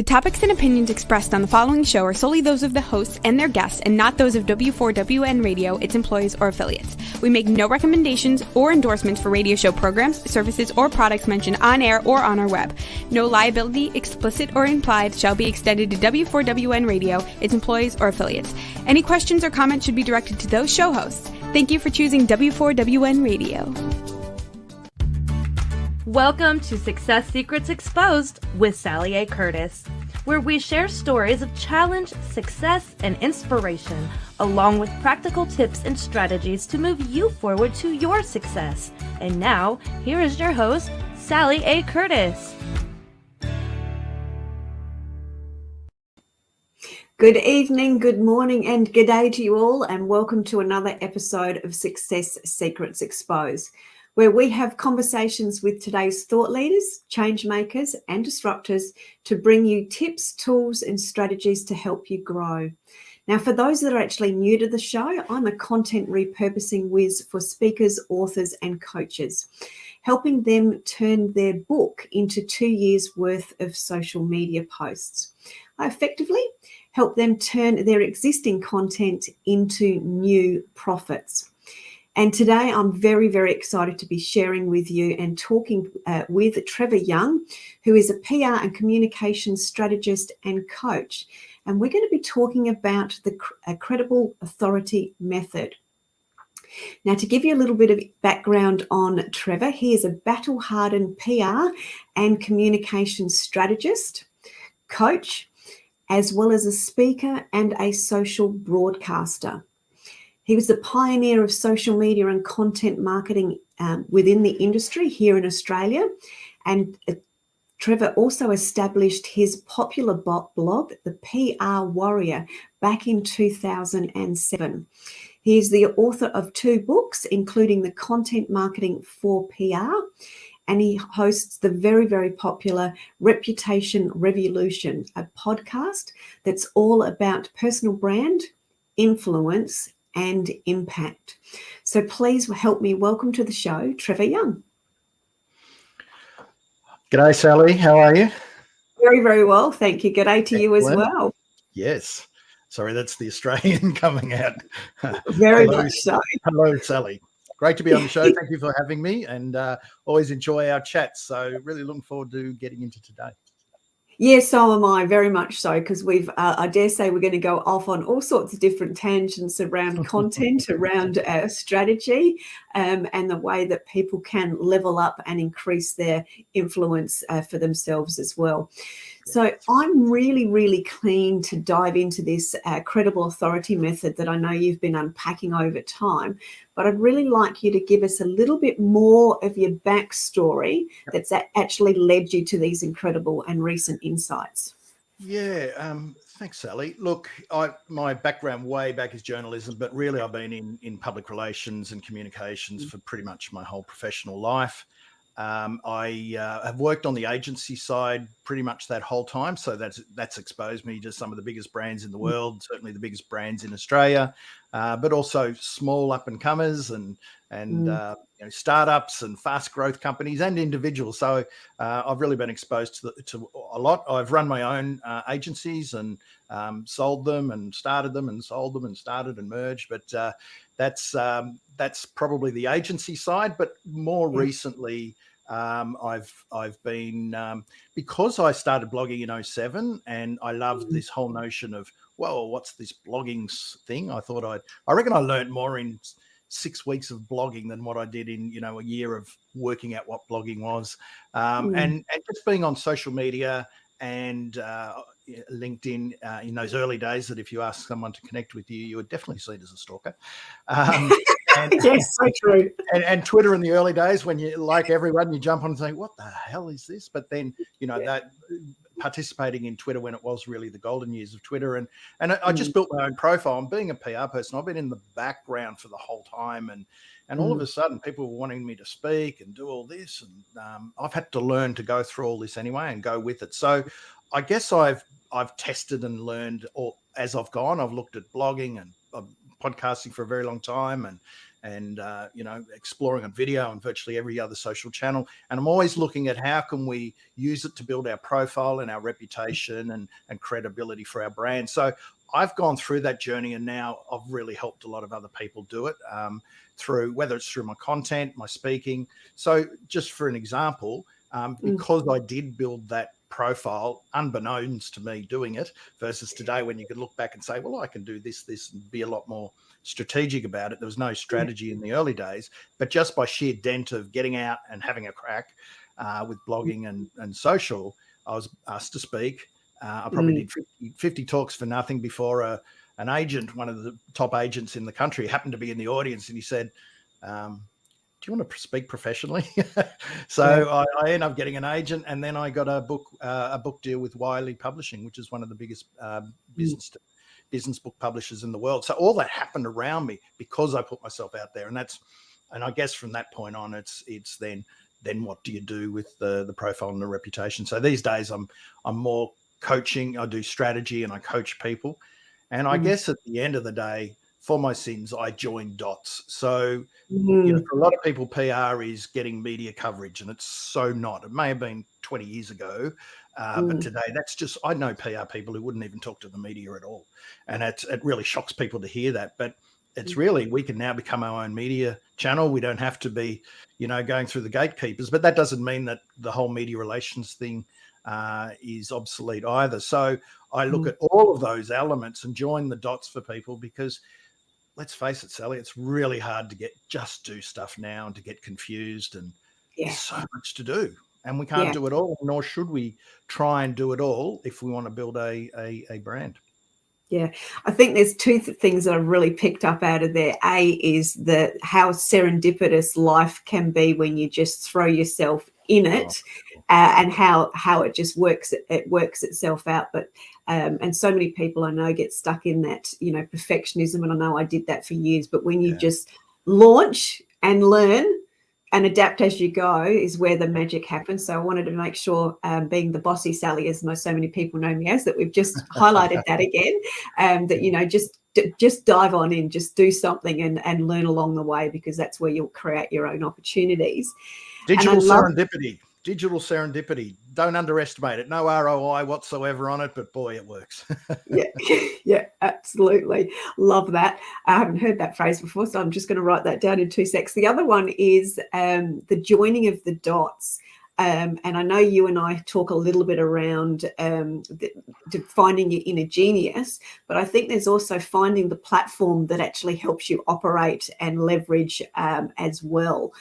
The topics and opinions expressed on the following show are solely those of the hosts and their guests and not those of W4WN Radio, its employees, or affiliates. We make no recommendations or endorsements for radio show programs, services, or products mentioned on air or on our web. No liability, explicit or implied, shall be extended to W4WN Radio, its employees, or affiliates. Any questions or comments should be directed to those show hosts. Thank you for choosing W4WN Radio. Welcome to Success Secrets Exposed with Sally A. Curtis, where we share stories of challenge, success, and inspiration, along with practical tips and strategies to move you forward to your success. And now, here is your host, Sally A. Curtis. Good evening, good morning, and good day to you all, and welcome to another episode of Success Secrets Exposed, where we have conversations with today's thought leaders, change makers, and disruptors to bring you tips, tools, and strategies to help you grow. Now, for those that are actually new to the show, I'm a content repurposing whiz for speakers, authors, and coaches, helping them turn their book into 2 years' worth of social media posts. I effectively help them turn their existing content into new profits. And today I'm very, very excited to be sharing with you and talking with Trevor Young, who is a PR and communication strategist and coach. And we're going to be talking about the credible authority method. Now, to give you a little bit of background on Trevor, he is a battle-hardened PR and communication strategist, coach, as well as a speaker and a social broadcaster. He was the pioneer of social media and content marketing within the industry here in Australia. And Trevor also established his popular blog, The PR Warrior, back in 2007. He is the author of 2 books, including The Content Marketing for PR, and he hosts the very, very popular Reputation Revolution, a podcast that's all about personal brand, influence, and impact. So please help me welcome to the show, Trevor Young. G'day, Sally. How are you? Very, very well. Thank you. G'day to you as well. Yes. Sorry, that's the Australian coming out. Very much so. Hello, Sally. Great to be on the show. Thank you for having me, and always enjoy our chats. So really looking forward to getting into today. Yes, so am I, very much so, because I dare say we're going to go off on all sorts of different tangents around content, around strategy, and the way that people can level up and increase their influence for themselves as well. So I'm really, really keen to dive into this credible authority method that I know you've been unpacking over time, but I'd really like you to give us a little bit more of your backstory that's actually led you to these incredible and recent insights. Yeah, thanks, Sally. Look, my background way back is journalism, but really I've been in public relations and communications for pretty much my whole professional life. I have worked on the agency side pretty much that whole time, so that's exposed me to some of the biggest brands in the world, certainly the biggest brands in Australia, but also small up and comers and startups and fast growth companies and individuals. So I've really been exposed to a lot. I've run my own agencies and sold them and started them and sold them and started and merged, but that's probably the agency side. But more recently, I've been because I started blogging in 2007, and I loved this whole notion of, well, what's this blogging thing? I reckon I learned more in 6 weeks of blogging than what I did in a year of working out what blogging was, and just being on social media and LinkedIn in those early days, that if you ask someone to connect with you, you were definitely seen as a stalker. Yes, so true. And Twitter in the early days, when you, like everyone, you jump on and think, what the hell is this? But then, that participating in Twitter when it was really the golden years of Twitter. And I just built my own profile. And being a PR person, I've been in the background for the whole time. And all of a sudden, people were wanting me to speak and do all this. And I've had to learn to go through all this anyway and go with it. So I guess I've tested and learned as I've gone. I've looked at blogging and podcasting for a very long time, and exploring on video and virtually every other social channel. And I'm always looking at how can we use it to build our profile and our reputation and credibility for our brand. So I've gone through that journey, and now I've really helped a lot of other people do it through, whether it's through my content, my speaking. So just for an example, because I did build that profile unbeknownst to me doing it, versus today when you could look back and say, well, I can do this, and be a lot more strategic about it. There was no strategy in the early days, but just by sheer dint of getting out and having a crack with blogging and social, I was asked to speak. I probably did 50 talks for nothing before an agent, one of the top agents in the country, happened to be in the audience, and he said, do you want to speak professionally? So I ended up getting an agent, and then I got a book deal with Wiley Publishing, which is one of the biggest business book publishers in the world. So all that happened around me because I put myself out there, and I guess from that point on, it's then what do you do with the profile and the reputation? So these days I'm more coaching. I do strategy and I coach people, and I guess at the end of the day, for my sins, I joined dots. So, for a lot of people, PR is getting media coverage, and it's so not. It may have been 20 years ago, but today that's just, I know PR people who wouldn't even talk to the media at all. And it really shocks people to hear that. But it's really, we can now become our own media channel. We don't have to be, going through the gatekeepers, but that doesn't mean that the whole media relations thing is obsolete either. So I look at all of those elements and join the dots for people, because let's face it, Sally, it's really hard to just do stuff now and to get confused, and there's so much to do, and we can't do it all, nor should we try and do it all if we want to build a brand. Yeah, I think there's two things that I've really picked up out of there. A is how serendipitous life can be when you just throw yourself in it, and how it just works itself out. But and so many people I know get stuck in that perfectionism, and I know I did that for years. But when you just launch and learn and adapt as you go is where the magic happens. So I wanted to make sure, being the bossy Sally, as so many people know me as, that we've just highlighted that again, that just dive on in, just do something and learn along the way, because that's where you'll create your own opportunities. Digital serendipity. Don't underestimate it. No ROI whatsoever on it, but boy, it works. Yeah, absolutely. Love that. I haven't heard that phrase before, so I'm just going to write that down in 2 secs. The other one is the joining of the dots. And I know you and I talk a little bit around finding your inner genius, but I think there's also finding the platform that actually helps you operate and leverage as well.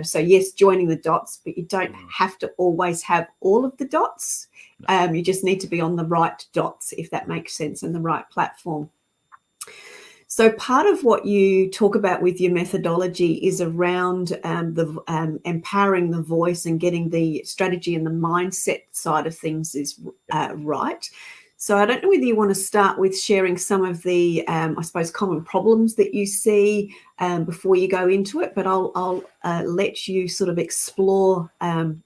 So yes, joining the dots, but you don't have to always have all of the dots. You just need to be on the right dots, if that makes sense, and the right platform. So part of what you talk about with your methodology is around empowering the voice and getting the strategy and the mindset side of things is right. So I don't know whether you want to start with sharing some of the, I suppose, common problems that you see before you go into it, but I'll let you sort of explore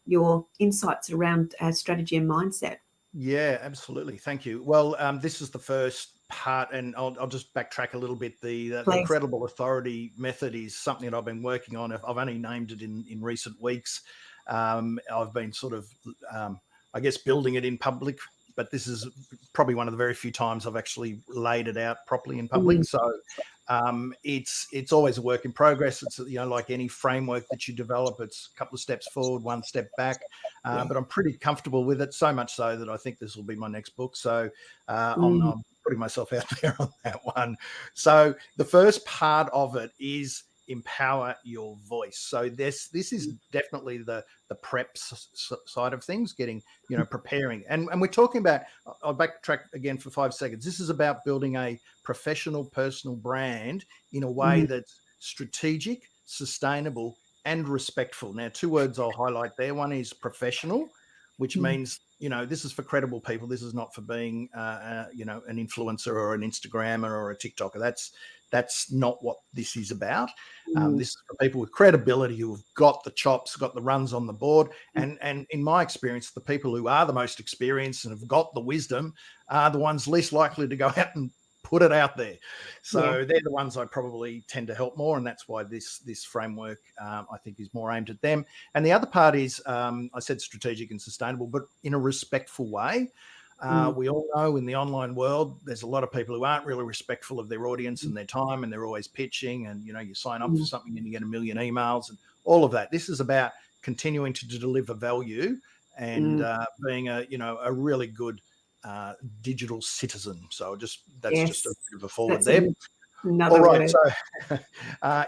your insights around strategy and mindset. Yeah, absolutely. Thank you. Well, this is the first part, and I'll just backtrack a little bit. The credible authority method is something that I've been working on. I've only named it in recent weeks. I've been sort of, I guess, building it in public, but this is probably one of the very few times I've actually laid it out properly in public. So it's always a work in progress. It's like any framework that you develop, it's a couple of steps forward, one step back. But I'm pretty comfortable with it, so much so that I think this will be my next book. So I'm putting myself out there on that one. So the first part of it is empower your voice. So this is definitely the prep side of things, getting preparing, and we're talking about, I'll backtrack again for 5 seconds. This is about building a professional personal brand in a way that's strategic, sustainable, and respectful. Now, 2 words I'll highlight there. One is professional, which means this is for credible people. This is not for being an influencer or an Instagrammer or a TikToker. That's not what this is about. This is for people with credibility, who have got the chops, got the runs on the board. And in my experience, the people who are the most experienced and have got the wisdom are the ones least likely to go out and put it out there. So they're the ones I probably tend to help more, and that's why this framework I think is more aimed at them. And the other part is I said strategic and sustainable, but in a respectful way. We all know in the online world, there's a lot of people who aren't really respectful of their audience and their time, and they're always pitching, and, you know, you sign up for something and you get a million emails and all of that. This is about continuing to deliver value and being a really good digital citizen. So that's just a bit of a forward there. All right. So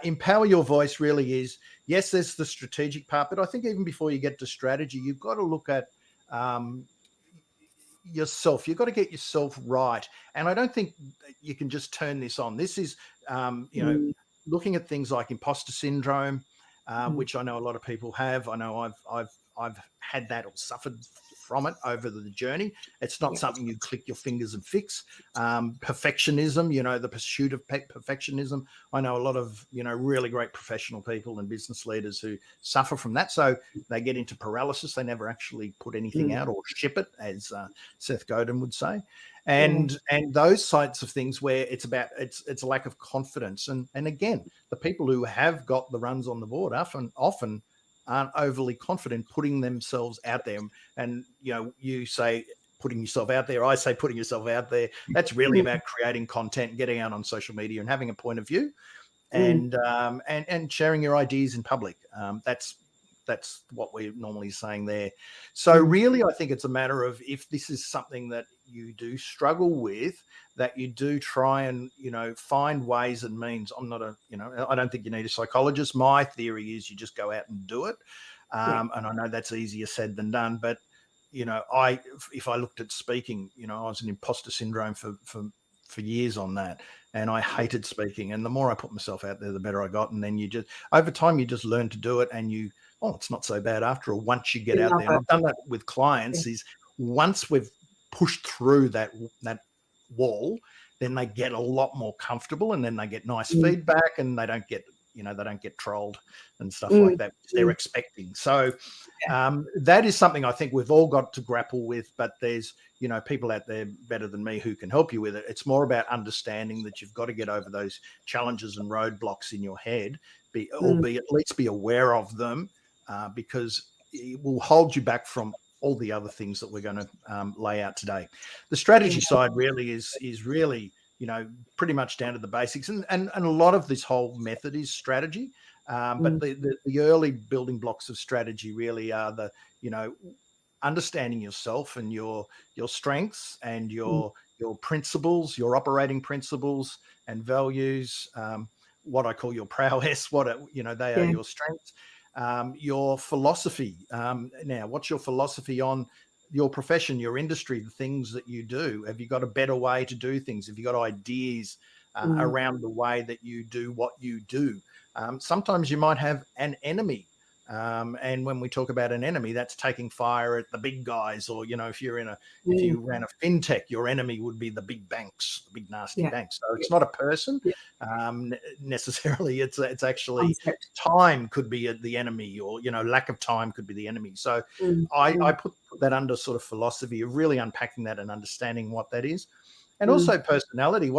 empower your voice really is, yes, there's the strategic part, but I think even before you get to strategy, you've got to look at yourself. You've got to get yourself right. And I don't think you can just turn this on. This is, looking at things like imposter syndrome, which I know a lot of people have. I know I've had that or suffered from it over the journey. It's not something you click your fingers and fix. Perfectionism, the pursuit of perfectionism. I know a lot of, really great professional people and business leaders who suffer from that. So they get into paralysis. They never actually put anything out or ship it, as Seth Godin would say. And those sides of things where it's about, it's a lack of confidence. And again, the people who have got the runs on the board often aren't overly confident putting themselves out there. And, you say putting yourself out there, I say putting yourself out there. That's really about creating content, getting out on social media and having a point of view and sharing your ideas in public. That's what we're normally saying there. So really, I think it's a matter of, if this is something that you do struggle with, that you do try and, find ways and means. I don't think you need a psychologist. My theory is you just go out and do it. And I know that's easier said than done, but, if I looked at speaking, I was in imposter syndrome for years on that. And I hated speaking. And the more I put myself out there, the better I got. And then over time, you just learn to do it, and it's not so bad after all. Once you get out there, and I've done that with clients, is once we've pushed through that wall, then they get a lot more comfortable, and then they get nice feedback, and they don't get trolled and stuff like that, which they're expecting. So that is something I think we've all got to grapple with, but there's, people out there better than me who can help you with it. It's more about understanding that you've got to get over those challenges and roadblocks in your head, at least be aware of them, because it will hold you back from all the other things that we're going to lay out today. The strategy side really is really, pretty much down to the basics, and a lot of this whole method is strategy. But the early building blocks of strategy really are the, understanding yourself and your strengths and your principles, your operating principles and values, what I call your prowess, they are your strengths. Your philosophy. Now, what's your philosophy on your profession, your industry, the things that you do? Have you got a better way to do things? Have you got ideas around the way that you do what you do? Sometimes you might have an enemy. And when we talk about an enemy, that's taking fire at the big guys, or, if you ran a fintech, your enemy would be the big banks, the big nasty banks. So it's not a person necessarily. It's actually time could be the enemy, or, lack of time could be the enemy. So I put that under sort of philosophy of really unpacking that and understanding what that is. And also personality.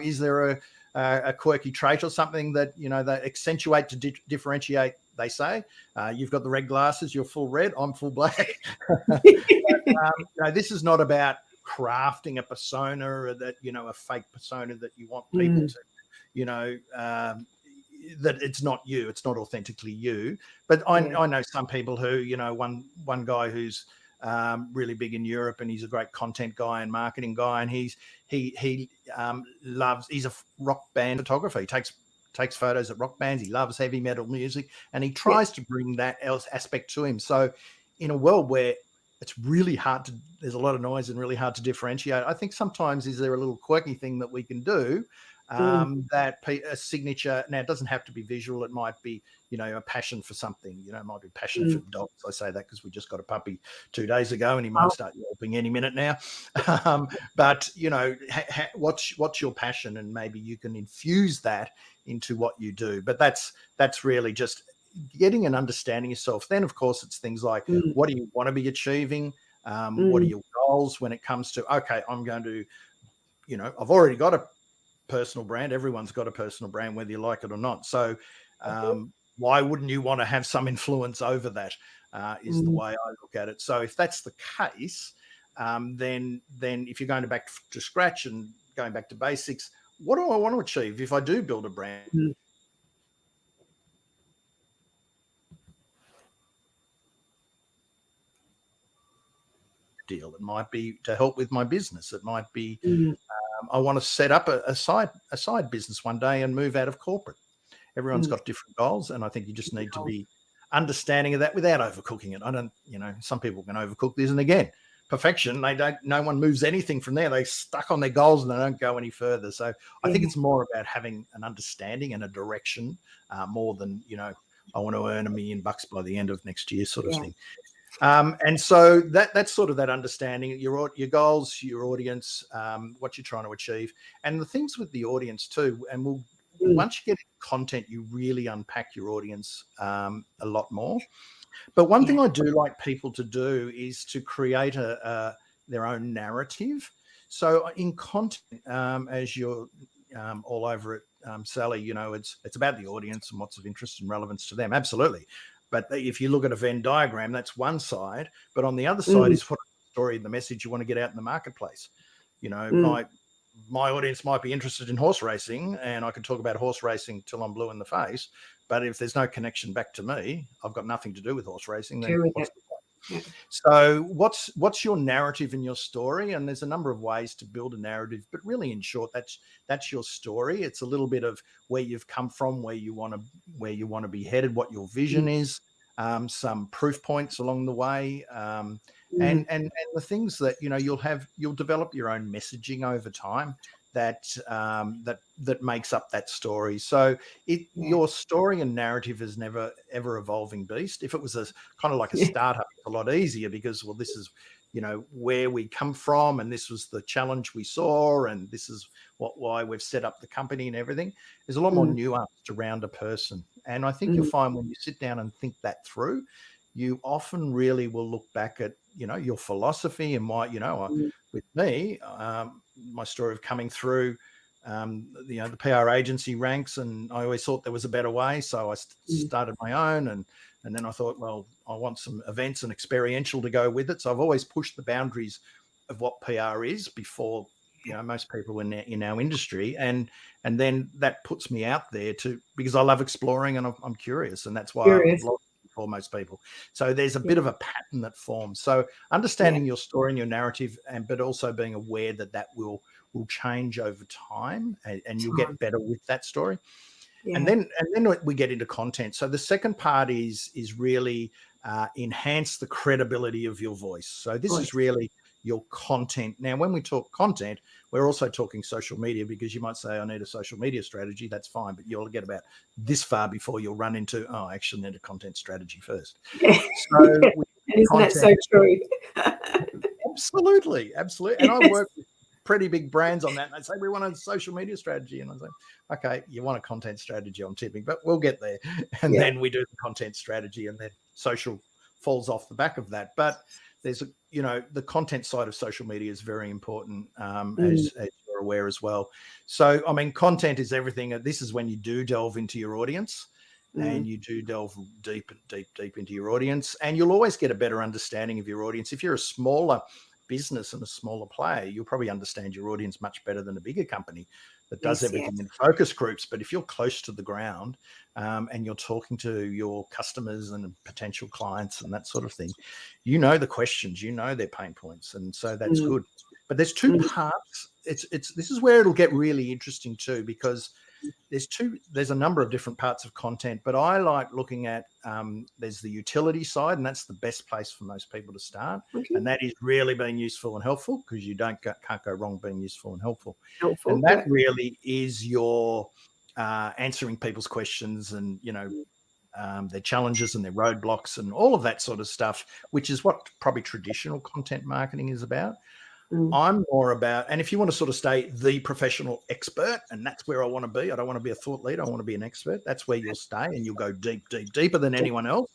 Is there a quirky trait or something that, they accentuate to differentiate? They say, you've got the red glasses, you're full red, I'm full black. But, this is not about crafting a persona, or that, a fake persona that you want people to, that it's not you, it's not authentically you. But I know some people who, one guy who's really big in Europe, and he's a great content guy and marketing guy, and he's a rock band photographer. He takes photos at rock bands. He loves heavy metal music, and he tries to bring that aspect to him. So in a world where it's really hard there's a lot of noise and really hard to differentiate, I think sometimes is there a little quirky thing that we can do, that a signature. Now, it doesn't have to be visual. It might be, a passion for something, it might be passion for dogs. I say that because we just got a puppy 2 days ago, and he might start yelping any minute now. But, what's your passion? And maybe you can infuse that into what you do. But that's really just getting and understanding yourself. Then, of course, it's things like, what do you want to be achieving? What are your goals when it comes to, okay, I'm going to I've already got a personal brand. Everyone's got a personal brand, whether you like it or not. So why wouldn't you want to have some influence over that, is the way I look at it. So if that's the case, then if you're going back to scratch and going back to basics, what do I want to achieve if I do build a brand? Deal. It might be to help with my business. It might be I want to set up a side business one day and move out of corporate. Everyone's got different goals, and I think you just need to be understanding of that without overcooking it. I don't, some people can overcook this, and again, perfection. No one moves anything from there. They stuck on their goals and they don't go any further. So I think it's more about having an understanding and a direction, more than, I want to earn $1 million by the end of next year sort of thing. And so that's sort of that understanding, your goals, your audience, what you're trying to achieve, and the things with the audience too. And once you get into content, you really unpack your audience a lot more. But one thing I do like people to do is to create their own narrative. So in content, as you're all over it, Sally, it's about the audience and what's of interest and relevance to them. Absolutely. But if you look at a Venn diagram, that's one side. But on the other side is what story and the message you want to get out in the marketplace. My audience might be interested in horse racing, and I can talk about horse racing till I'm blue in the face. But if there's no connection back to me, I've got nothing to do with horse racing. Then what's the point? So what's your narrative and your story? And there's a number of ways to build a narrative, but really, in short, that's your story. It's a little bit of where you've come from, where you want to be headed, what your vision is, some proof points along the way, and the things that you'll develop your own messaging over time that makes up that story. So your story and narrative is never ever evolving beast. If it was a kind of like a startup, it's a lot easier because this is where we come from, and this was the challenge we saw, and this is why we've set up the company and everything. There's a lot more nuanced around a person, and I think you'll find when you sit down and think that through, you often really will look back at your philosophy and why with me, my story of coming through the PR agency ranks, and I always thought there was a better way, so I started my own, and then I thought, well, I want some events and experiential to go with it. So I've always pushed the boundaries of what PR is before most people in our industry, and then that puts me out there because I love exploring and I'm curious, and that's why I'm for most people. So there's a bit of a pattern that forms. So understanding your story and your narrative, but also being aware that will change over time, and you'll get better with that story. And then we get into content. So the second part is really enhance the credibility of your voice. So this is really your content. Now, when we talk content, we're also talking social media, because you might say, I need a social media strategy. That's fine. But you'll get about this far before you'll run into, I actually need a content strategy first. So isn't that so true? Absolutely. And I work with pretty big brands on that. And I'd say, we want a social media strategy. And I say, okay, you want a content strategy, I'm tipping, but we'll get there. And then we do the content strategy, and then social falls off the back of that. But there's the content side of social media is very important, as you're aware as well. So, I mean, content is everything. This is when you do delve into your audience, and you do delve deep into your audience, and you'll always get a better understanding of your audience. If you're a smaller business and a smaller player, you'll probably understand your audience much better than a bigger company that does everything in focus groups. But if you're close to the ground, and you're talking to your customers and potential clients and that sort of thing, the questions, their pain points, and so that's good. But there's two parts. This is where it'll get really interesting too, because there's a number of different parts of content, but I like looking at there's the utility side, and that's the best place for most people to start. And that is really being useful and helpful, because you can't go wrong being useful and helpful. And that really is your answering people's questions and their challenges and their roadblocks and all of that sort of stuff, which is what probably traditional content marketing is about. I'm more about, and if you want to sort of stay the professional expert, and that's where I want to be. I don't want to be a thought leader. I want to be an expert. That's where you'll stay, and you'll go deeper than anyone else.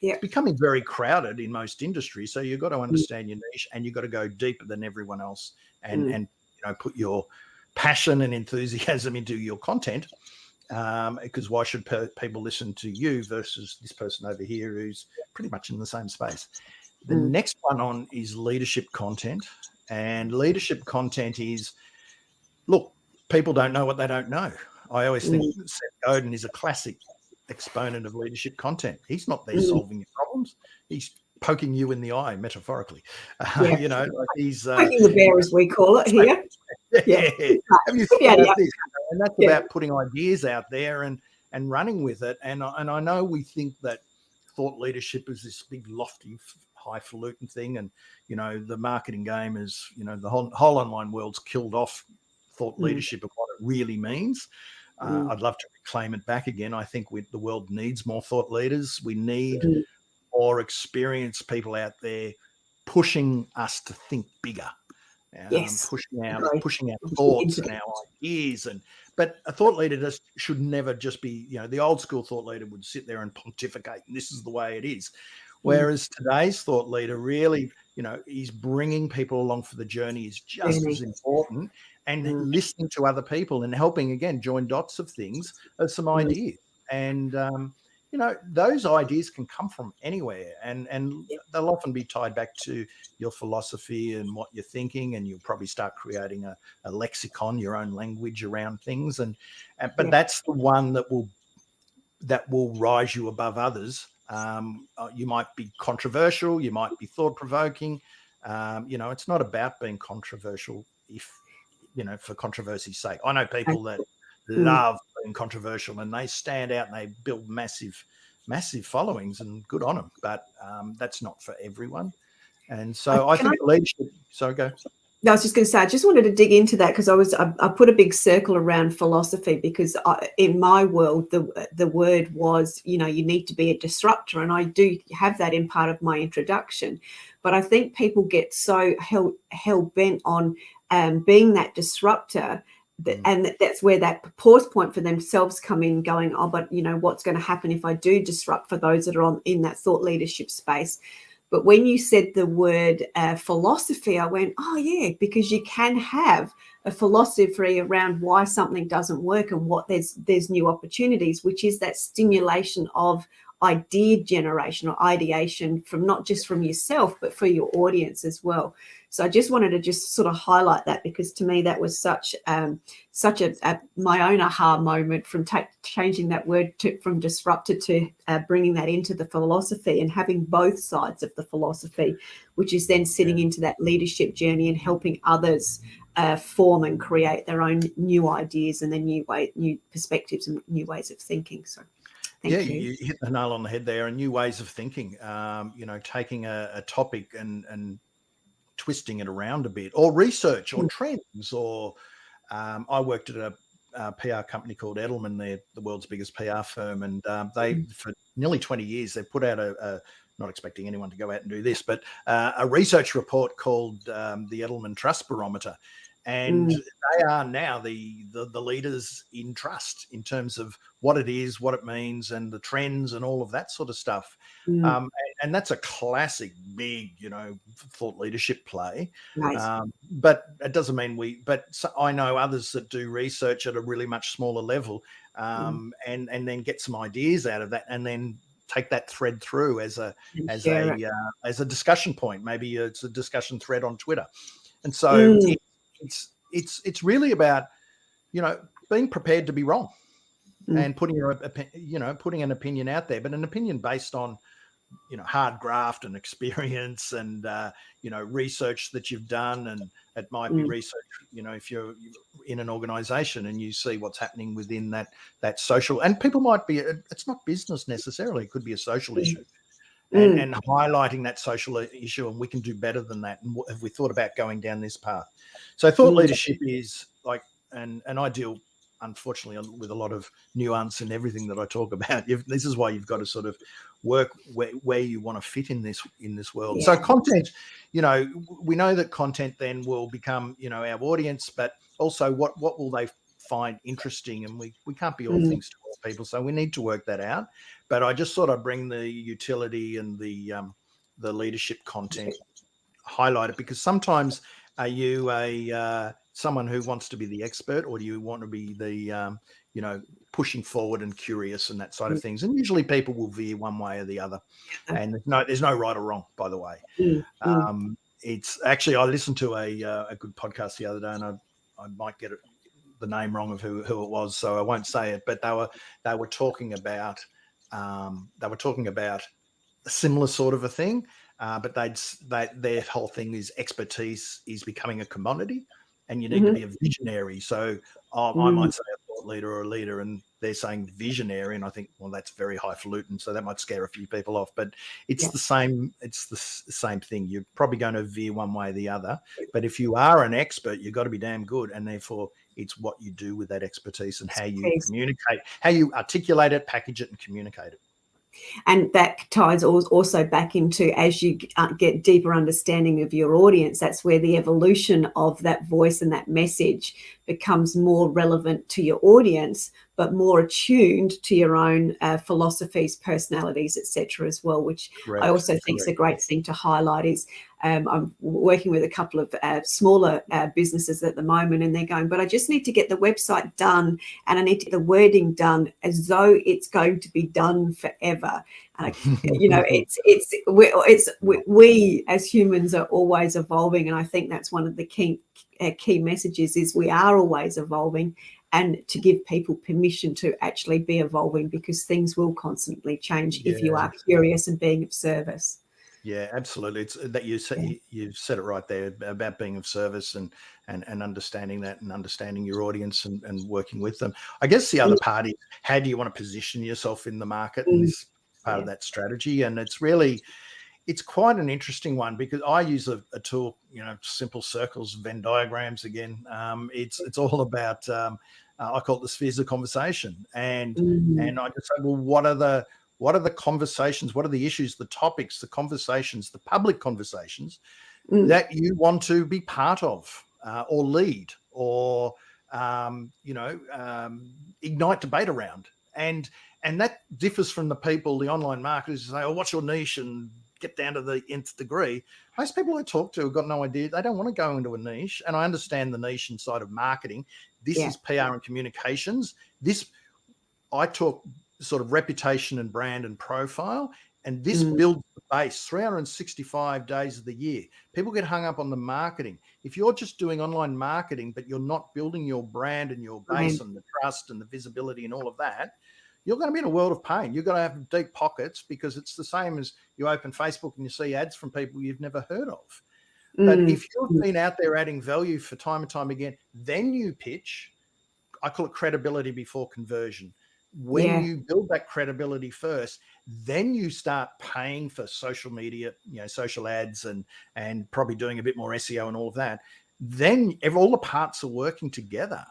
It's becoming very crowded in most industries. So you've got to understand your niche, and you've got to go deeper than everyone else and put your passion and enthusiasm into your content, because why should people listen to you versus this person over here who's pretty much in the same space? The next one on is leadership content. And leadership content is, look, people don't know what they don't know. I always think Seth Godin is a classic exponent of leadership content. He's not there solving your problems. He's poking you in the eye, metaphorically. He's poking the bear, as we call it here. Have you thought about this? And that's about putting ideas out there and running with it. And I know we think that thought leadership is this big, lofty, highfalutin thing, and the marketing game is, the whole online world's killed off thought leadership of what it really means. I'd love to reclaim it back again. I think the world needs more thought leaders. We need more experienced people out there pushing us to think bigger. Pushing our thoughts and our ideas, but a thought leader should never just be, the old school thought leader would sit there and pontificate, and this is the way it is. Whereas today's thought leader really, is bringing people along for the journey is just as important, and listening to other people and helping, again, join dots of things, of some ideas. And, those ideas can come from anywhere, and they'll often be tied back to your philosophy and what you're thinking, and you'll probably start creating a lexicon, your own language around things. But that's the one that will rise you above others. You might be controversial, you might be thought-provoking. It's not about being controversial for controversy's sake. I know people that love being controversial, and they stand out and they build massive followings, and good on them. But that's not for everyone. And so I think leadership. Sorry, go. No, I was just going to say, I just wanted to dig into that, because I put a big circle around philosophy, because in my world, the word was, you need to be a disruptor. And I do have that in part of my introduction. But I think people get so hell bent on being that disruptor, and that's where that pause point for themselves come in, going, oh, but what's going to happen if I do disrupt, for those that are in that thought leadership space. But when you said the word philosophy, I went, oh yeah, because you can have a philosophy around why something doesn't work, and what there's new opportunities, which is that stimulation of idea generation or ideation, from not just from yourself, but for your audience as well. So I just wanted to just sort of highlight that, because to me that was such a my own aha moment from changing that word from disruptor to bringing that into the philosophy, and having both sides of the philosophy, which is then sitting into that leadership journey and helping others form and create their own new ideas, and then new perspectives and new ways of thinking. So thank you. You hit the nail on the head there, and new ways of thinking. Taking a topic and twisting it around a bit, or research, or trends, or I worked at a PR company called Edelman. They're the world's biggest PR firm, and they, for nearly 20 years, they've put out not expecting anyone to go out and do this, but a research report called the Edelman Trust Barometer. And they are now the leaders in trust, in terms of what it is, what it means, and the trends and all of that sort of stuff. And that's a classic big, thought leadership play. Nice. But it doesn't mean I know others that do research at a really much smaller level, and then get some ideas out of that, and then take that thread through as a discussion point. Maybe it's a discussion thread on Twitter. And so it's really about, being prepared to be wrong, and putting an opinion out there, but an opinion based on, hard graft and experience, and, research that you've done. And it might be research, if you're in an organization and you see what's happening within that social, and people might be, it's not business necessarily, it could be a social issue. And highlighting that social issue, and we can do better than that. And have we thought about going down this path? So thought leadership is like, and I deal, unfortunately, with a lot of nuance in everything that I talk about. This is why you've got to sort of work where you want to fit in this world. Yeah. So content, we know that content then will become, our audience, but also what will they find interesting? And we can't be all things to all people, so we need to work that out. But I just thought I'd bring the utility and the leadership content, highlight it, because sometimes are you someone who wants to be the expert, or do you want to be the pushing forward and curious and that side of things? And usually people will veer one way or the other, and there's no right or wrong, by the way. It's actually, I listened to a good podcast the other day, and I might get the name wrong of who it was, so I won't say it, but they were talking about a similar sort of a thing, but their whole thing is expertise is becoming a commodity, and you need to be a visionary. So I might say a thought leader or a leader, and they're saying visionary, and I think, well, that's very highfalutin, so that might scare a few people off. But it's the same. It's the same thing. You're probably going to veer one way or the other. But if you are an expert, you've got to be damn good, and therefore it's what you do with that expertise and how you communicate, how you articulate it, package it, and communicate it. And that ties also back into, as you get deeper understanding of your audience, that's where the evolution of that voice and that message becomes more relevant to your audience, but more attuned to your own philosophies, personalities, etc. as well, which I also think is a great thing to highlight. Is I'm working with a couple of smaller businesses at the moment, and they're going, but I just need to get the website done, and I need to get the wording done as though it's going to be done forever. And we as humans are always evolving, and I think that's one of the key messages is we are always evolving, and to give people permission to actually be evolving, because things will constantly change if you are curious and being of service. Yeah, absolutely. It's that you've said it right there about being of service and understanding that, and understanding your audience and working with them. I guess the other part is, how do you want to position yourself in the market? And this part of that strategy. And it's quite an interesting one, because I use a tool, simple circles, Venn diagrams again. It's all about, I call it the spheres of conversation. And I just say, well, what are the conversations? What are the issues, the topics, the conversations, the public conversations that you want to be part of, or lead, or ignite debate around? And that differs from the people, the online marketers, who say, "Oh, what's your niche?" and get down to the nth degree. Most people I talk to have got no idea. They don't want to go into a niche. And I understand the niche inside of marketing. This is PR and communications. I talk sort of reputation and brand and profile, and this builds the base 365 days of the year. People get hung up on the marketing. If you're just doing online marketing, but you're not building your brand and your base and the trust and the visibility and all of that, you're going to be in a world of pain. You're going to have deep pockets, because it's the same as you open Facebook and you see ads from people you've never heard of. But if you've been out there adding value for time and time again, then you pitch. I call it credibility before conversion. When you build that credibility first, then you start paying for social media, social ads, and probably doing a bit more SEO and all of that. Then all the parts are working together.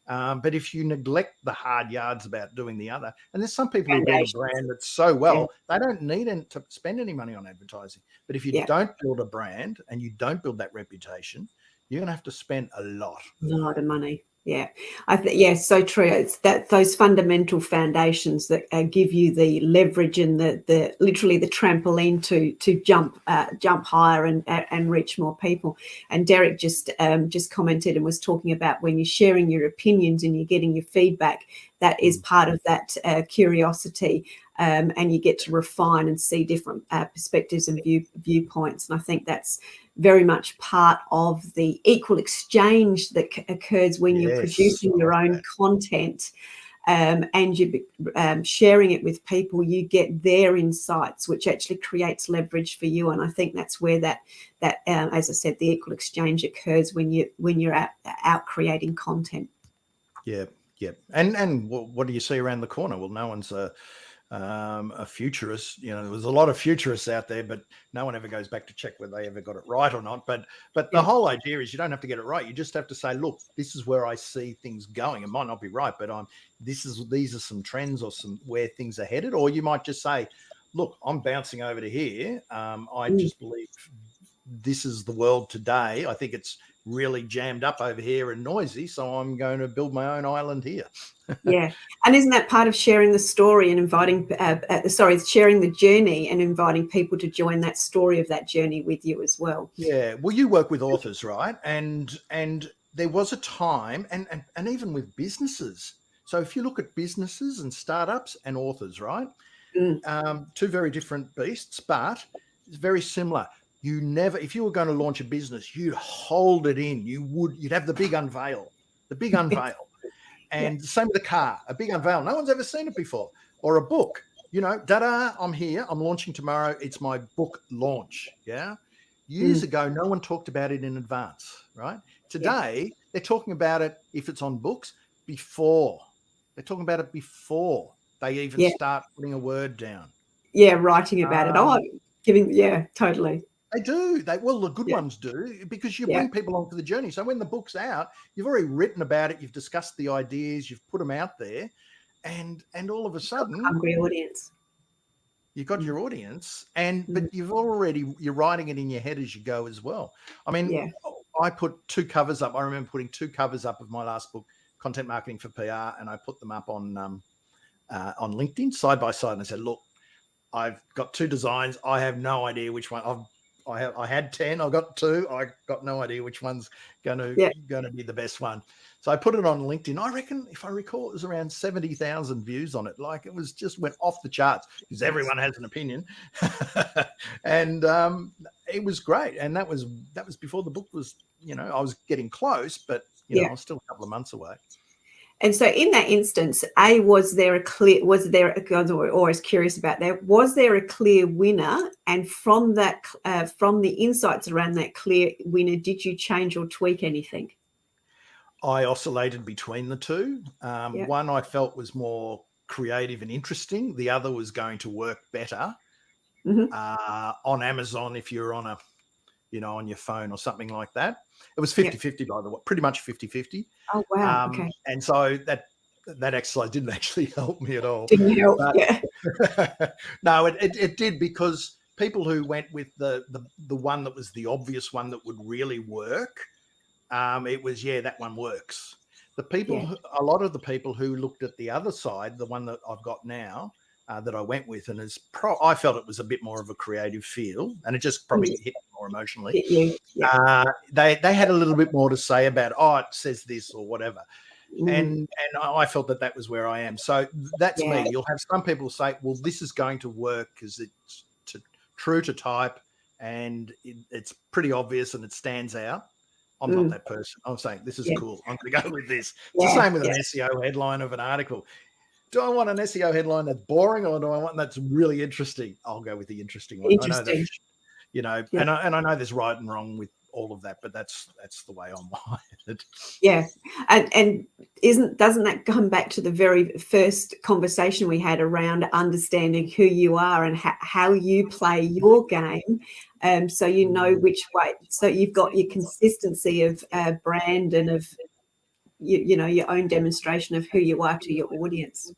But if you neglect the hard yards about doing the other, and there's some people who build a brand that's so well, they don't need to spend any money on advertising. But if you don't build a brand and you don't build that reputation, you're going to have to spend a lot of money. Yeah, so true. It's that those fundamental foundations that give you the leverage and the literally the trampoline to jump higher and reach more people. And Derek just commented and was talking about, when you're sharing your opinions and you're getting your feedback, that is part of that curiosity, and you get to refine and see different perspectives and viewpoints. And I think that's very much part of the equal exchange that occurs when you're producing your own content, and you're sharing it with people. You get their insights, which actually creates leverage for you. And I think that's where that as I said, the equal exchange occurs when you're out creating content. Yeah. And what do you see around the corner? Well, no one's a futurist. There's a lot of futurists out there, but no one ever goes back to check whether they ever got it right or not. But the whole idea is, you don't have to get it right. You just have to say, look, this is where I see things going. It might not be right, but these are some trends or some where things are headed. Or you might just say, look, I'm bouncing over to here. I just believe this is the world today. I think it's really jammed up over here and noisy, so I'm going to build my own island here. And isn't that part of sharing the story and inviting sharing the journey and inviting people to join that story of that journey with you as well? Well, you work with authors, right? And there was a time, and even with businesses. So if you look at businesses and startups and authors, right? Two very different beasts, but it's very similar. You never, if you were going to launch a business, you'd hold it in. You'd have the big unveil, and same with a car, a big unveil. No one's ever seen it before, or a book. Da-da, I'm here. I'm launching tomorrow. It's my book launch. Yeah. Years ago, no one talked about it in advance, right? Today, they're talking about it, if it's on books, before. They're talking about it before they even start putting a word down. Yeah, writing about it. Totally. They do. The good ones do, because you bring people onto the journey. So when the book's out, you've already written about it, you've discussed the ideas, you've put them out there, and all of a sudden, hungry audience. You've got your audience, but you're writing it in your head as you go as well. I mean, I put 2 covers up. I remember putting 2 covers up of my last book, Content Marketing for PR, and I put them up on LinkedIn side by side, and I said, look, I've got 2 designs. I have no idea which one. I had 10. I got 2. I got no idea which one's going to be the best one. So I put it on LinkedIn. I reckon, if I recall, it was around 70,000 views on it. Like, it was just went off the charts because everyone has an opinion, and it was great. And that was before the book was. I was getting close, but I was still a couple of months away. And so in that instance, was there a clear winner? And from that, from the insights around that clear winner, did you change or tweak anything? I oscillated between the 2. One I felt was more creative and interesting. The other was going to work better on Amazon if you're on on your phone or something like that. It was 50-50, by the way, pretty much 50-50. Oh, wow. Okay. And so that exercise didn't actually help me at all. Didn't help, No, it did, because people who went with the one that was the obvious one that would really work, it was, that one works. A lot of the people who looked at the other side, the one that I've got now, that I went with, and I felt it was a bit more of a creative feel, and it just probably hit me more emotionally. They had a little bit more to say about, it says this or whatever, and I felt that was where I am. So that's me. You'll have some people say, well, this is going to work because it's true to type, and it's pretty obvious and it stands out. I'm not that person. I'm saying this is cool. I'm going to go with this. It's the same with an SEO headline of an article. Do I want an SEO headline that's boring, or do I want that's really interesting? I'll go with the interesting one. I know that, and I know there's right and wrong with all of that, but that's the way I'm wired. Yeah, and doesn't that come back to the very first conversation we had around understanding who you are and how you play your game, so you know which way. So you've got your consistency of brand and of your own demonstration of who you are to your audience.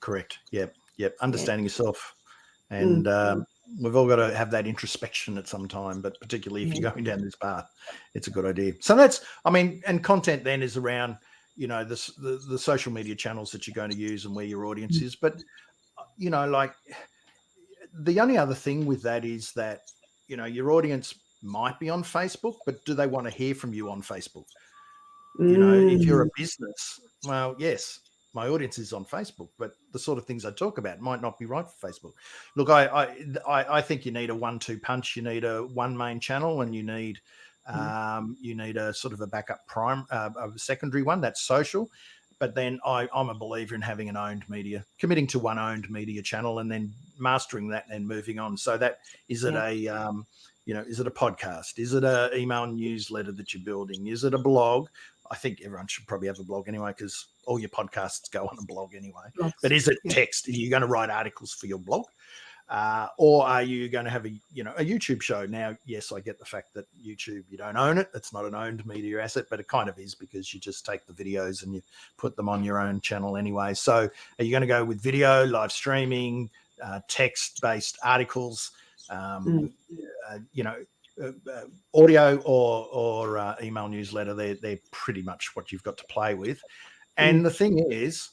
Correct. Yep. Understanding yourself, and we've all got to have that introspection at some time, but particularly if you're going down this path, it's a good idea. So and content then is around, the social media channels that you're going to use and where your audience is. But, like, the only other thing with that is that, your audience might be on Facebook, but do they want to hear from you on Facebook? If you're a business, well, yes, my audience is on Facebook, but the sort of things I talk about might not be right for Facebook. Look, I think you need a 1-2 punch. You need a one main channel, and you need a sort of a backup a secondary one that's social. But then I'm a believer in having an owned media, committing to one owned media channel, and then mastering that and moving on. So that is it is it a podcast? Is it an email newsletter that you're building? Is it a blog? I think everyone should probably have a blog anyway, because all your podcasts go on a blog anyway. Blogs. But is it text? Are you going to write articles for your blog? Or are you going to have a YouTube show? Now, yes, I get the fact that YouTube, you don't own it. It's not an owned media asset, but it kind of is, because you just take the videos and you put them on your own channel anyway. So are you going to go with video, live streaming, text-based articles, audio or email newsletter? They're pretty much what you've got to play with. And the thing is,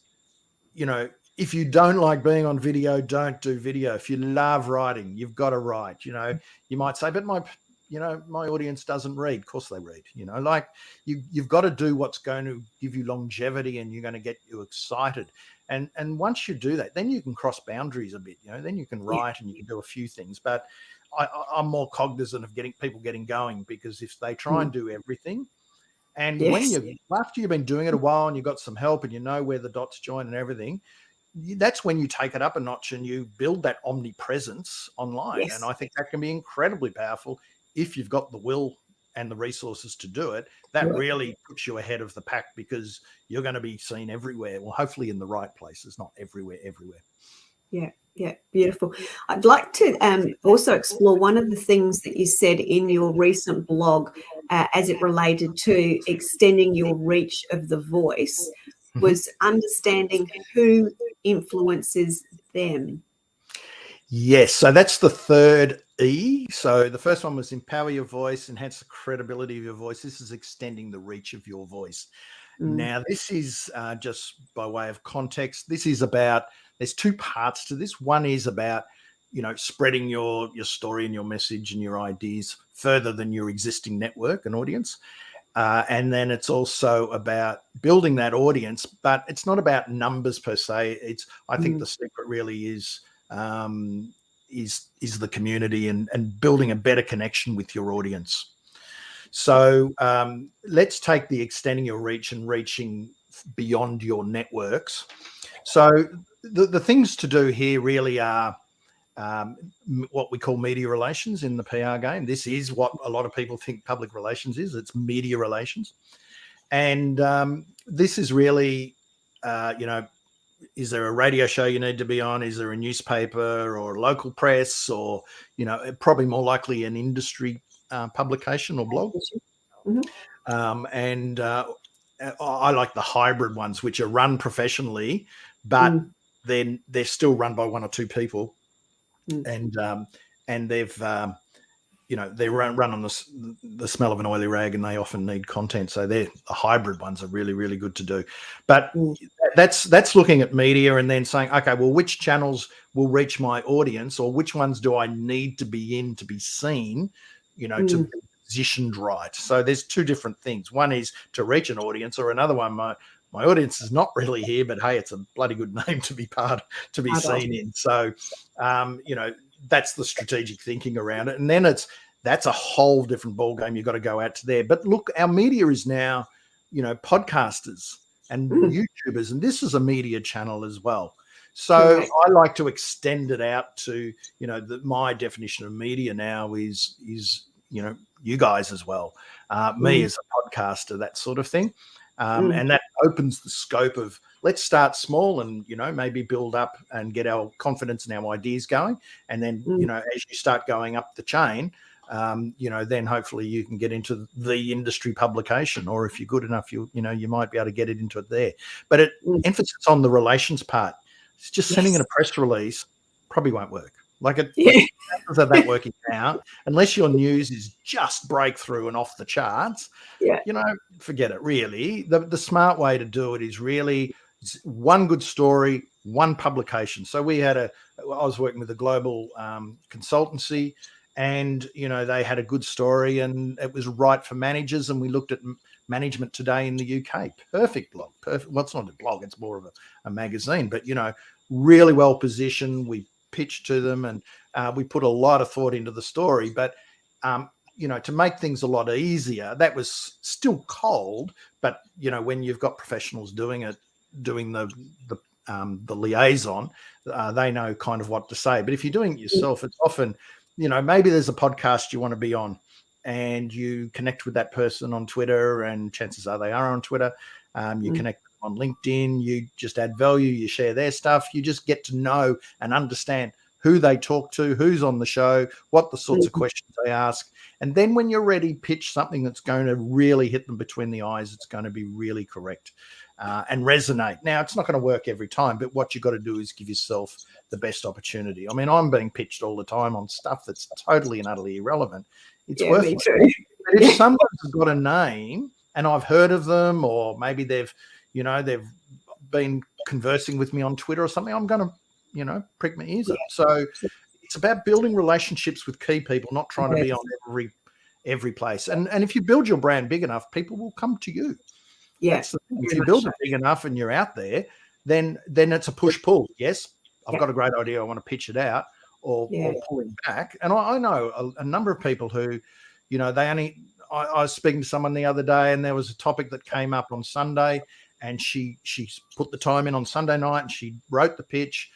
if you don't like being on video, don't do video. If you love writing, you've got to write. You might say, but my audience doesn't read. Of course they read, like you've got to do what's going to give you longevity and you're going to get you excited. And once you do that, then you can cross boundaries a bit, then you can write and you can do a few things. But I'm more cognizant of getting people getting going, because if they try and do everything, and when after you've been doing it a while and you've got some help and you know where the dots join and everything, that's when you take it up a notch and you build that omnipresence online. And I think that can be incredibly powerful if you've got the will and the resources to do it. That really puts you ahead of the pack, because you're going to be seen everywhere. Well, hopefully in the right places, not everywhere. Yeah, beautiful. I'd like to also explore one of the things that you said in your recent blog as it related to extending your reach of the voice was understanding who influences them. Yes, so that's the third E. So the first one was empower your voice, enhance the credibility of your voice. This is extending the reach of your voice. Now, this is just by way of context. This is about, there's two parts to this. One is about, spreading your story and your message and your ideas further than your existing network and audience. And then it's also about building that audience, but it's not about numbers per se. I think the secret really is the community and building a better connection with your audience. So let's take the extending your reach and reaching beyond your networks. So the things to do here really are what we call media relations in the PR game. This is what a lot of people think public relations is. It's media relations. And this is really, is there a radio show you need to be on? Is there a newspaper or local press, or, probably more likely an industry publication or blog? And I like the hybrid ones, which are run professionally, but then they're still run by one or two people. And they've, they run on the smell of an oily rag, and they often need content. So the hybrid ones are really, really good to do. But that's looking at media and then saying, okay, well, which channels will reach my audience, or which ones do I need to be in to be seen, to be positioned right. So there's two different things. One is to reach an audience, or another one, my audience is not really here, but hey, it's a bloody good name to be seen in. So, that's the strategic thinking around it. And then that's a whole different ballgame. You've got to go out to there. But look, our media is now, podcasters and YouTubers, and this is a media channel as well. So I like to extend it out to, my definition of media now is you guys as well, me as a podcaster, that sort of thing. And that opens the scope of, let's start small and, maybe build up and get our confidence and our ideas going. And then, as you start going up the chain, then hopefully you can get into the industry publication, or if you're good enough, you might be able to get it into it there. But it emphasis on the relations part. It's just sending in a press release probably won't work. Of that working now, unless your news is just breakthrough and off the charts, forget it. Really, the smart way to do it is really one good story, one publication. So I was working with a global consultancy, and they had a good story, and it was right for managers. And we looked at management today in the UK. Perfect blog. Perfect. Well, it's not a blog; it's more of a magazine. But really well positioned. We pitched to them, and we put a lot of thought into the story. But to make things a lot easier, that was still cold. But when you've got professionals doing the liaison, they know kind of what to say. But if you're doing it yourself, it's often, maybe there's a podcast you want to be on, and you connect with that person on Twitter, and chances are they are on Twitter. You connect on LinkedIn, you just add value, you share their stuff, you just get to know and understand who they talk to, who's on the show, what the sorts of questions they ask. And then when you're ready, pitch something that's going to really hit them between the eyes. It's going to be really correct and resonate. Now, it's not going to work every time, but what you've got to do is give yourself the best opportunity. I mean, I'm being pitched all the time on stuff that's totally and utterly irrelevant. It's worthless. But if someone's got a name and I've heard of them, or maybe they've been conversing with me on Twitter or something, I'm going to, prick my ears up. So it's about building relationships with key people, not trying to be on every place. And if you build your brand big enough, people will come to you. Yeah. That's the thing. If you build it big enough and you're out there, then it's a push-pull. Yes, I've got a great idea. I want to pitch it out or pulling back. And I know a number of people who, you know, I was speaking to someone the other day, and there was a topic that came up on Sunday, and she put the time in on Sunday night, and she wrote the pitch.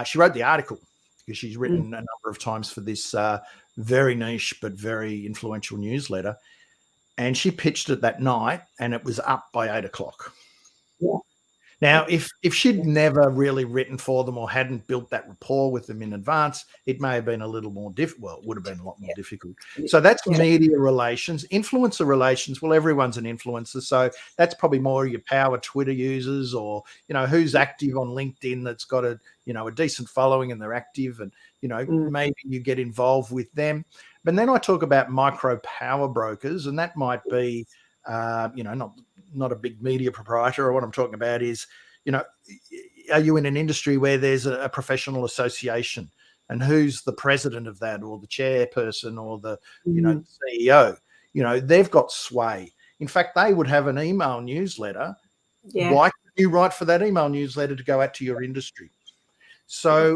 She wrote the article because she's written a number of times for this very niche but very influential newsletter. And she pitched it that night, and it was up by 8 o'clock. Yeah. Now, if she'd never really written for them or hadn't built that rapport with them in advance, it may have been a little more difficult. Well, it would have been a lot more difficult. So that's media relations. Influencer relations, well, everyone's an influencer. So that's probably more your power Twitter users, or, you know, who's active on LinkedIn that's got a decent following and they're active, and, you know, maybe you get involved with them. But then I talk about micro power brokers, and that might be, not a big media proprietor. Or what I'm talking about is, you know, are you in an industry where there's a professional association, and who's the president of that, or the chairperson, or the, the CEO? You know, they've got sway. In fact, they would have an email newsletter. Yeah. Why can't you write for that email newsletter to go out to your industry? So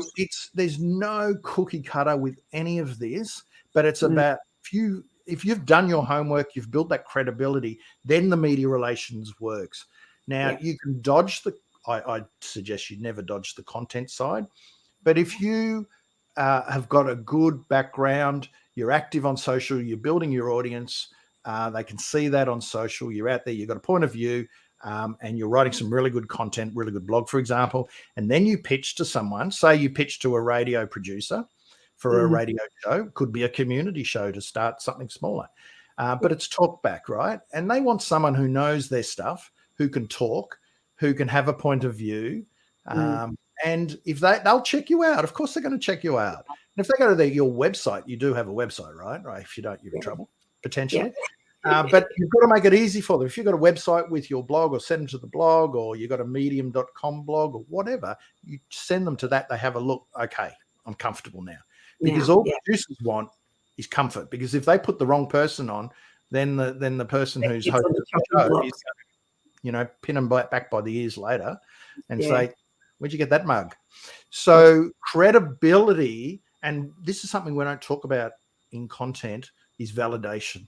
there's no cookie cutter with any of this, but it's about if you've done your homework, you've built that credibility, then the media relations works. Now, you can dodge I suggest you never dodge the content side, but if you have got a good background, you're active on social, you're building your audience, they can see that on social, you're out there, you've got a point of view, and you're writing some really good content, really good blog, for example, and then you pitch to someone, say you pitch to a radio producer for a radio show, could be a community show to start something smaller, but it's talk back, right? And they want someone who knows their stuff, who can talk, who can have a point of view, and if they'll check you out. Of course, they're going to check you out. And if they go to your website, you do have a website, right? Right. If you don't, you're in trouble potentially. But you've got to make it easy for them. If you've got a website with your blog, or send them to the blog, or you've got a medium.com blog or whatever, you send them to that. They have a look. Okay, I'm comfortable now. Because all producers want is comfort. Because if they put the wrong person on, then the person who's hosting the show is, pin them back by the ears later and say, "Where'd you get that mug?" So credibility, and this is something we don't talk about in content, is validation.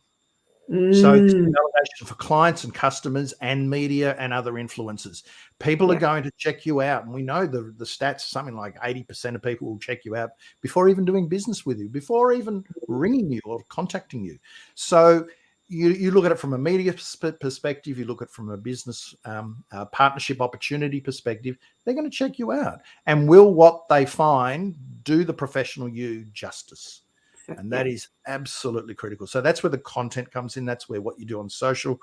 So this is validation for clients and customers and media and other influencers. People are going to check you out. And we know the stats, something like 80% of people will check you out before even doing business with you, before even ringing you or contacting you. So you look at it from a media perspective, you look at it from a business partnership opportunity perspective, they're going to check you out. And will what they find do the professional you justice? And that is absolutely critical. So that's where the content comes in. That's where what you do on social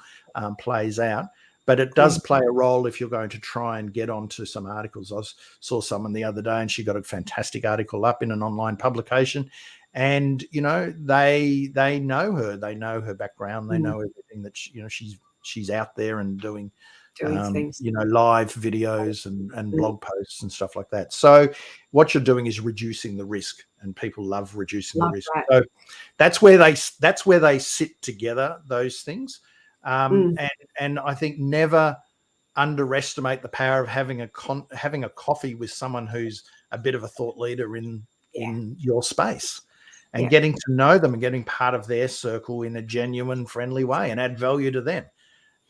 plays out. But it does play a role if you're going to try and get onto some articles. I saw someone the other day, and she got a fantastic article up in an online publication. And, they know her. They know her background. They know everything that, she's out there and doing things, live videos and blog posts and stuff like that. So what you're doing is reducing the risk, and people love reducing the risk. Right. So that's where they sit together, those things. And I think never underestimate the power of having a coffee with someone who's a bit of a thought leader in your space, and getting to know them and getting part of their circle in a genuine, friendly way, and add value to them.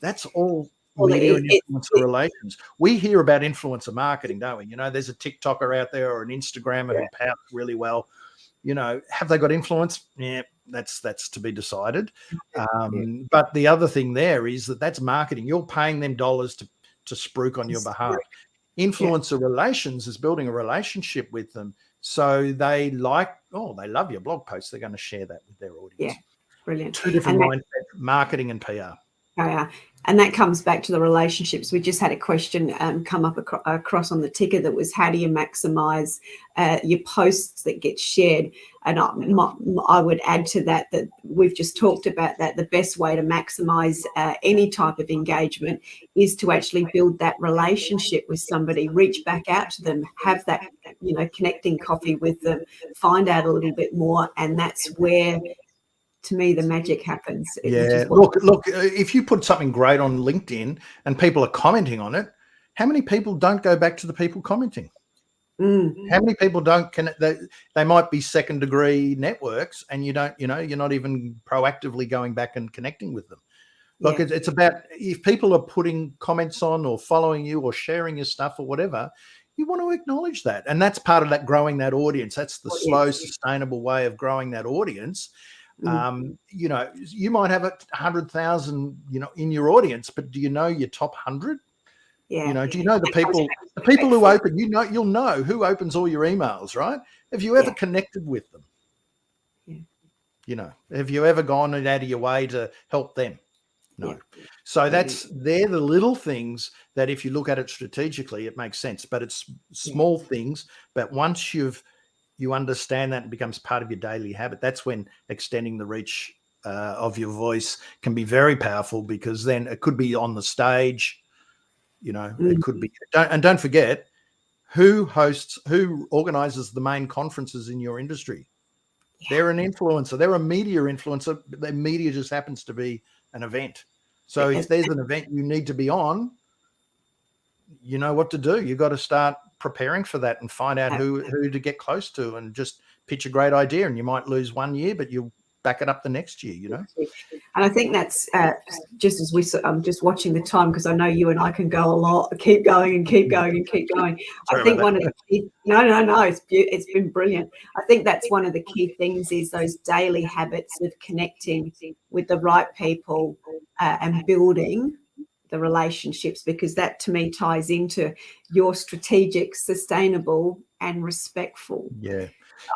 That's all. Media and influencer relations. We hear about influencer marketing, don't we? There's a TikToker out there or an Instagrammer who pouts really well. Have they got influence? Yeah, that's to be decided. But the other thing there is that's marketing. You're paying them dollars to spruik on your behalf. Influencer relations is building a relationship with them, so they love your blog posts. They're going to share that with their audience. Yeah, brilliant. Two different mindsets: marketing and PR. And that comes back to the relationships. We just had a question come up across on the ticker that was, how do you maximize your posts that get shared? And I would add to that we've just talked about that the best way to maximize any type of engagement is to actually build that relationship with somebody, reach back out to them, have that, connecting coffee with them, find out a little bit more. And that's where to me, the magic happens. Yeah. Look, if you put something great on LinkedIn and people are commenting on it, how many people don't go back to the people commenting? How many people don't connect? They might be second degree networks, and you don't, you're not even proactively going back and connecting with them. Look, it's about, if people are putting comments on or following you or sharing your stuff or whatever, you want to acknowledge that. And that's part of that, growing that audience. That's the slow, sustainable way of growing that audience. You might have 100,000, in your audience, but do you know your top 100? Yeah. Do you know the people who open, you'll know who opens all your emails, right? Have you ever connected with them? Have you ever gone out of your way to help them? No. Yeah. So they're the little things that, if you look at it strategically, it makes sense, but it's small things. But once you understand that, it becomes part of your daily habit. That's when extending the reach of your voice can be very powerful, because then it could be on the stage. It could be, don't forget who organizes the main conferences in your industry. They're an influencer. They're a media influencer. Their media just happens to be an event. So if there's an event you need to be on, you know what to do. You've got to start preparing for that and find out who to get close to, and just pitch a great idea. And you might lose one year, but you'll back it up the next year, And I think that's just as I'm just watching the time, because I know you and I can go a lot, keep going and keep going and keep going. I think one of the key, no, it's been brilliant. I think that's one of the key things, is those daily habits of connecting with the right people and building the relationships, because that to me ties into your strategic, sustainable and respectful. Yeah.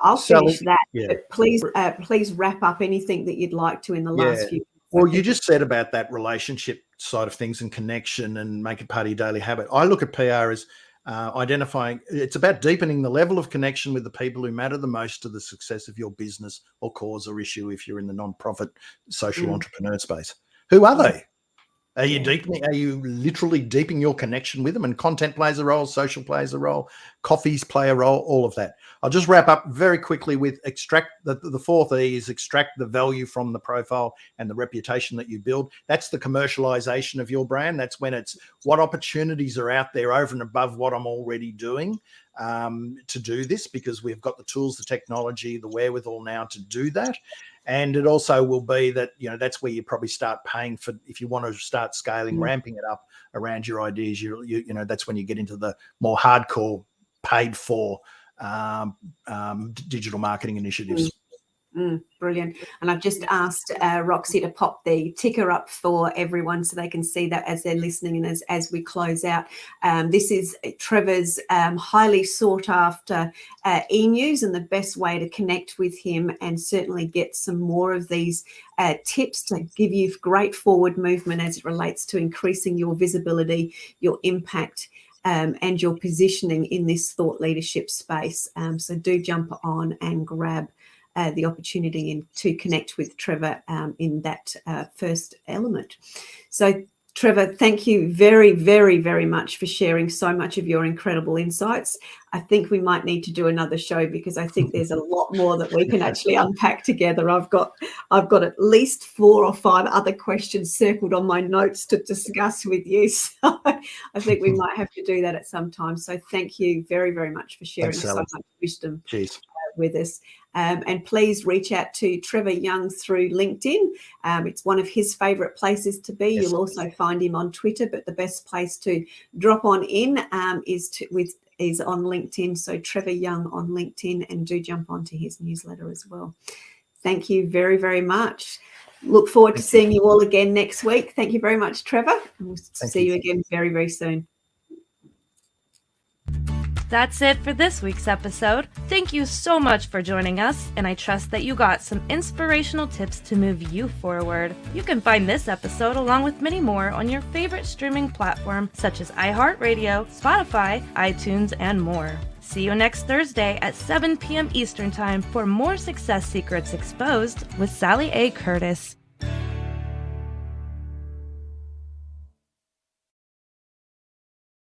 I'll finish that. But please wrap up anything that you'd like to in the last few minutes. Well, you just said about that relationship side of things and connection, and make it part of your daily habit. I look at PR as identifying, it's about deepening the level of connection with the people who matter the most to the success of your business or cause or issue, if you're in the non-profit social entrepreneur space. Who are they? Are you literally deepening your connection with them? And content plays a role, social plays a role, coffees play a role, all of that. I'll just wrap up very quickly with extract. The fourth E is extract the value from the profile and the reputation that you build. That's the commercialization of your brand. That's when it's what opportunities are out there over and above what I'm already doing to do this, because we've got the tools, the technology, the wherewithal now to do that. And it also will be that, that's where you probably start paying for, if you want to start scaling, ramping it up around your ideas, that's when you get into the more hardcore paid for digital marketing initiatives. Brilliant. And I've just asked Roxy to pop the ticker up for everyone so they can see that as they're listening, and as we close out. This is Trevor's highly sought after e-news, and the best way to connect with him and certainly get some more of these tips to give you great forward movement as it relates to increasing your visibility, your impact, and your positioning in this thought leadership space. So do jump on and grab the opportunity to connect with Trevor in that first element. So Trevor, thank you very, very, very much for sharing so much of your incredible insights. I think we might need to do another show, because I think there's a lot more that we can actually unpack together. I've got at least 4 or 5 other questions circled on my notes to discuss with you. So I think we might have to do that at some time. So thank you very, very much for sharing so much wisdom with us. And please reach out to Trevor Young through LinkedIn. It's one of his favourite places to be. You'll also find him on Twitter, but the best place to drop on in is on LinkedIn. So Trevor Young on LinkedIn, and do jump onto his newsletter as well. Thank you very, very much. Look forward to seeing you all again next week. Thank you very much, Trevor. And we'll see you again very, very soon. That's it for this week's episode. Thank you so much for joining us, and I trust that you got some inspirational tips to move you forward. You can find this episode along with many more on your favorite streaming platform such as iHeartRadio, Spotify, iTunes, and more. See you next Thursday at 7 p.m. Eastern Time for more Success Secrets Exposed with Sally A. Curtis.